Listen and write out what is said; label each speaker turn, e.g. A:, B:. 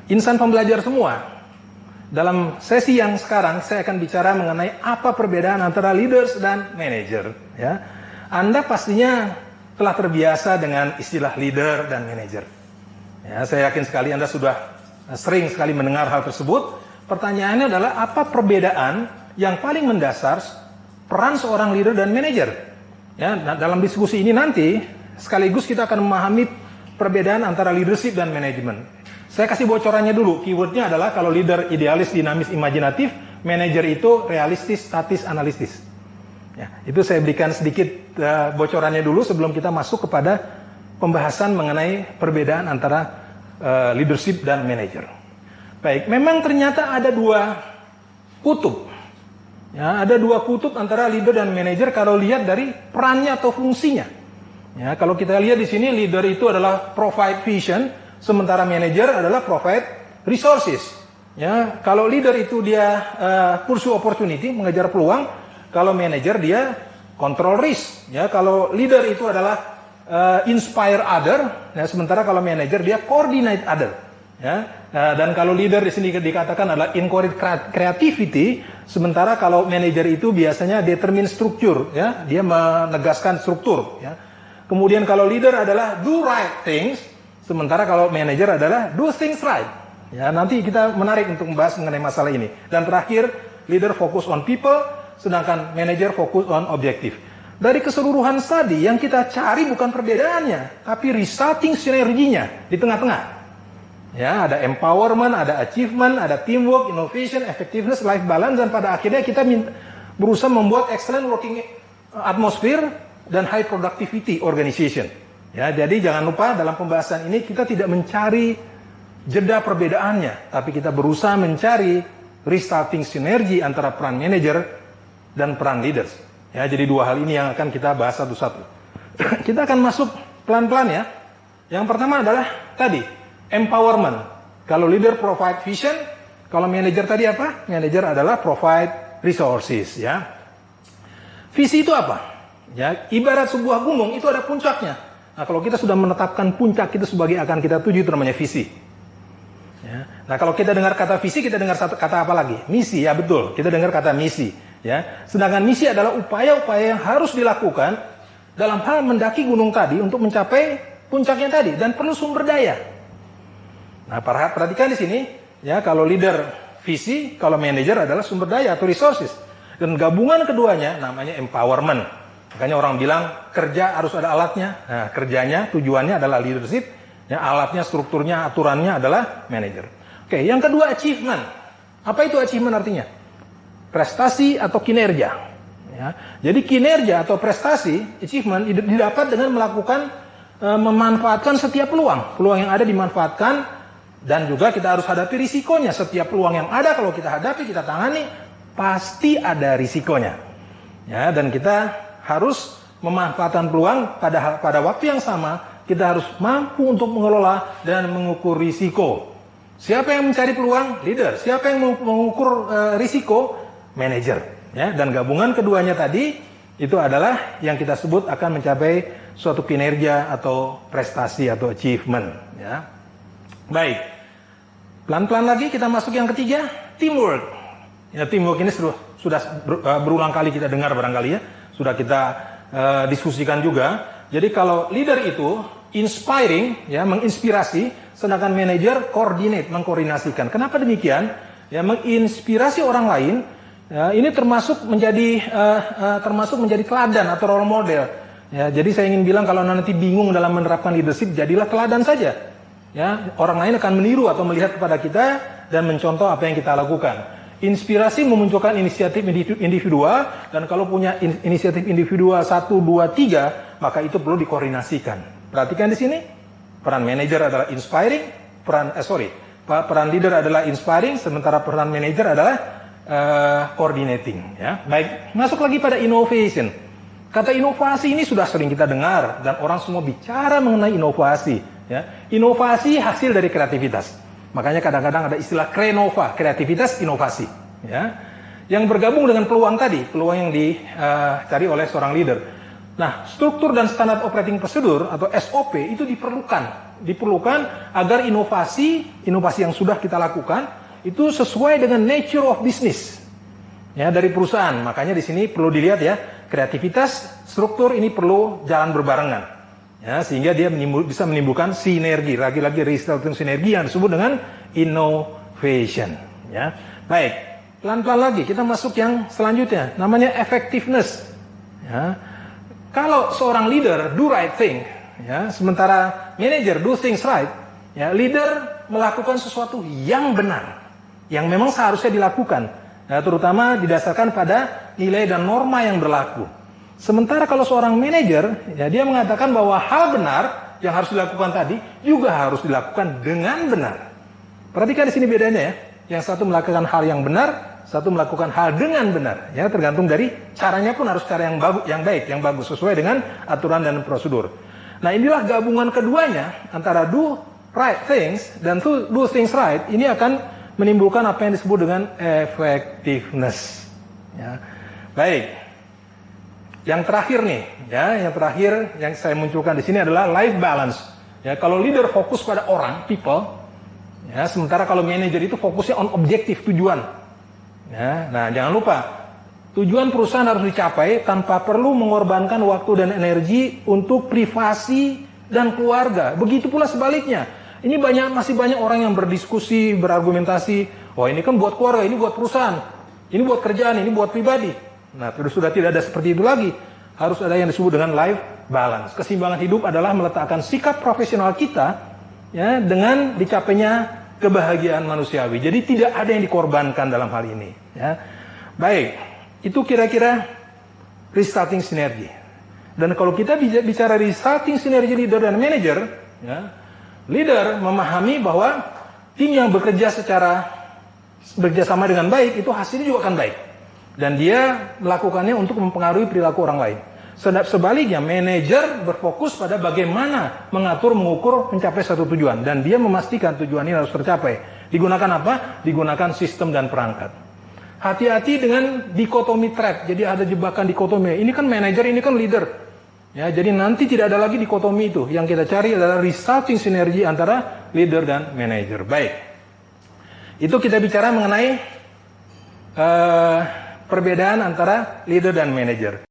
A: insan pembelajar semua, dalam sesi yang sekarang saya akan bicara mengenai apa perbedaan antara leaders dan manager. Ya, Anda pastinya telah terbiasa dengan istilah leader dan manager. Ya, saya yakin sekali Anda sudah sering sekali mendengar hal tersebut. Pertanyaannya adalah apa perbedaan yang paling mendasar peran seorang leader dan manager? Ya, nah, dalam diskusi ini nanti sekaligus kita akan memahami perbedaan antara leadership dan manajemen. Saya kasih bocorannya dulu. Keywordnya adalah kalau leader idealis, dinamis, imajinatif, manajer itu realistis, statis, analitis. Ya, itu saya berikan sedikit bocorannya dulu sebelum kita masuk kepada pembahasan mengenai perbedaan antara leadership dan manajer. Baik, memang ternyata ada dua kutub. Ya, ada dua kutub antara leader dan manajer kalau lihat dari perannya atau fungsinya. Ya, kalau kita lihat di sini leader itu adalah provide vision, sementara manager adalah provide resources. Ya, kalau leader itu dia pursue opportunity, mengejar peluang. Kalau manager dia control risk. Ya, kalau leader itu adalah inspire other. Ya, sementara kalau manager dia coordinate other. Ya, dan kalau leader di sini dikatakan adalah encourage creativity, sementara kalau manager itu biasanya determine struktur. Ya, dia menegaskan struktur. Ya. Kemudian kalau leader adalah do right things. Sementara kalau manajer adalah do things right. Ya, nanti kita menarik untuk membahas mengenai masalah ini. Dan terakhir, leader fokus on people, sedangkan manajer fokus on objektif. Dari keseluruhan tadi, yang kita cari bukan perbedaannya, tapi resulting sinerginya di tengah-tengah. Ya, ada empowerment, ada achievement, ada teamwork, innovation, effectiveness, life balance, dan pada akhirnya kita berusaha membuat excellent working atmosphere dan high productivity organization. Ya, jadi jangan lupa dalam pembahasan ini kita tidak mencari jeda perbedaannya, tapi kita berusaha mencari resulting sinergi antara peran manager dan peran leaders. Ya, jadi dua hal ini yang akan kita bahas satu-satu. Kita akan masuk pelan-pelan ya. Yang pertama adalah tadi empowerment. Kalau leader provide vision, kalau manager tadi apa? Manager adalah provide resources. Ya. Visi itu apa? Ya, ibarat sebuah gunung itu ada puncaknya. Nah, kalau kita sudah menetapkan puncak itu sebagai akan kita tuju, itu namanya visi. Ya. Nah, kalau kita dengar kata visi, kita dengar kata apa lagi? Misi, ya betul. Kita dengar kata misi. Ya. Sedangkan misi adalah upaya-upaya yang harus dilakukan dalam hal mendaki gunung tadi untuk mencapai puncaknya tadi, dan perlu sumber daya. Nah, perhatikan di sini, ya, kalau leader visi, kalau manajer adalah sumber daya atau resources. Dan gabungan keduanya namanya empowerment. Makanya orang bilang kerja harus ada alatnya. Nah, kerjanya, tujuannya adalah leadership. Ya, alatnya, strukturnya, aturannya adalah manager. Oke, yang kedua achievement. Apa itu achievement artinya? Prestasi atau kinerja. Ya, jadi kinerja atau prestasi, achievement, didapat dengan melakukan, memanfaatkan setiap peluang. Peluang yang ada dimanfaatkan, dan juga kita harus hadapi risikonya. Setiap peluang yang ada kalau kita hadapi, kita tangani, pasti ada risikonya. Ya, dan kita harus memanfaatkan peluang pada waktu yang sama, kita harus mampu untuk mengelola dan mengukur risiko. Siapa yang mencari peluang? Leader. Siapa yang mengukur risiko? Manager. Ya, dan gabungan keduanya tadi itu adalah yang kita sebut akan mencapai suatu kinerja atau prestasi atau achievement. Ya. Baik. Pelan-pelan lagi kita masuk yang ketiga, teamwork. Ya, teamwork ini sudah berulang kali kita dengar barangkali ya. Sudah kita diskusikan juga. Jadi kalau leader itu inspiring, ya, menginspirasi, sedangkan manager coordinate, mengkoordinasikan. Kenapa demikian? Ya, menginspirasi orang lain, ya, ini termasuk menjadi teladan atau role model. Ya, jadi saya ingin bilang kalau nanti bingung dalam menerapkan leadership, jadilah teladan saja. Ya, orang lain akan meniru atau melihat kepada kita dan mencontoh apa yang kita lakukan. Inspirasi memunculkan inisiatif individual, dan kalau punya inisiatif individual 1, 2, 3, maka itu perlu dikoordinasikan. Perhatikan di sini, peran manajer adalah inspiring, peran leader adalah inspiring, sementara peran manajer adalah coordinating. Ya. Baik, masuk lagi pada innovation. Kata inovasi ini sudah sering kita dengar, dan orang semua bicara mengenai inovasi. Ya. Inovasi hasil dari kreativitas. Makanya kadang-kadang ada istilah krenova, kreativitas inovasi. Ya. Yang bergabung dengan peluang tadi, peluang yang dicari oleh seorang leader. Nah, struktur dan standar operating procedure atau SOP itu diperlukan diperlukan agar inovasi yang sudah kita lakukan itu sesuai dengan nature of business ya dari perusahaan. Makanya di sini perlu dilihat ya, kreativitas, struktur ini perlu jalan berbarengan ya, sehingga dia bisa menimbulkan sinergi, lagi-lagi resulting sinergi yang disebut dengan innovation ya. Baik, pelan-pelan lagi kita masuk yang selanjutnya, namanya effectiveness ya. Kalau seorang leader do right thing ya, sementara manager do things right ya, leader melakukan sesuatu yang benar yang memang seharusnya dilakukan ya, terutama didasarkan pada nilai dan norma yang berlaku. Sementara kalau seorang manajer ya, dia mengatakan bahwa hal benar yang harus dilakukan tadi juga harus dilakukan dengan benar. Perhatikan di sini bedanya ya. Yang satu melakukan hal yang benar, satu melakukan hal dengan benar. Ya, tergantung dari caranya pun harus cara yang baik, yang bagus sesuai dengan aturan dan prosedur. Nah, inilah gabungan keduanya antara do right things dan do things right. Ini akan menimbulkan apa yang disebut dengan effectiveness. Ya. Baik. Yang terakhir nih, ya, yang saya munculkan di sini adalah life balance. Ya, kalau leader fokus pada orang, people, ya, sementara kalau manajer itu fokusnya on objektif, tujuan. Ya, nah, jangan lupa, tujuan perusahaan harus dicapai tanpa perlu mengorbankan waktu dan energi untuk privasi dan keluarga. Begitu pula sebaliknya. Ini masih banyak orang yang berdiskusi, berargumentasi, wah ini kan buat keluarga, ini buat perusahaan, ini buat kerjaan, ini buat pribadi. Nah, sudah tidak ada seperti itu lagi. Harus ada yang disebut dengan life balance. Keseimbangan hidup adalah meletakkan sikap profesional kita ya dengan dicapainya kebahagiaan manusiawi. Jadi tidak ada yang dikorbankan dalam hal ini. Ya. Baik, itu kira-kira resulting sinergi. Dan kalau kita bicara resulting sinergi leader dan manager, ya, leader memahami bahwa tim yang bekerja sama dengan baik itu hasilnya juga akan baik. Dan dia melakukannya untuk mempengaruhi perilaku orang lain. Sebaliknya, manajer berfokus pada bagaimana mengatur, mengukur, mencapai satu tujuan. Dan dia memastikan tujuan ini harus tercapai. Digunakan apa? Digunakan sistem dan perangkat. Hati-hati dengan dikotomi trap. Jadi ada jebakan dikotomi. Ini kan manajer, ini kan leader. Ya, jadi nanti tidak ada lagi dikotomi itu. Yang kita cari adalah resulting sinergi antara leader dan manajer. Baik. Itu kita bicara mengenai perbedaan antara leader dan manager.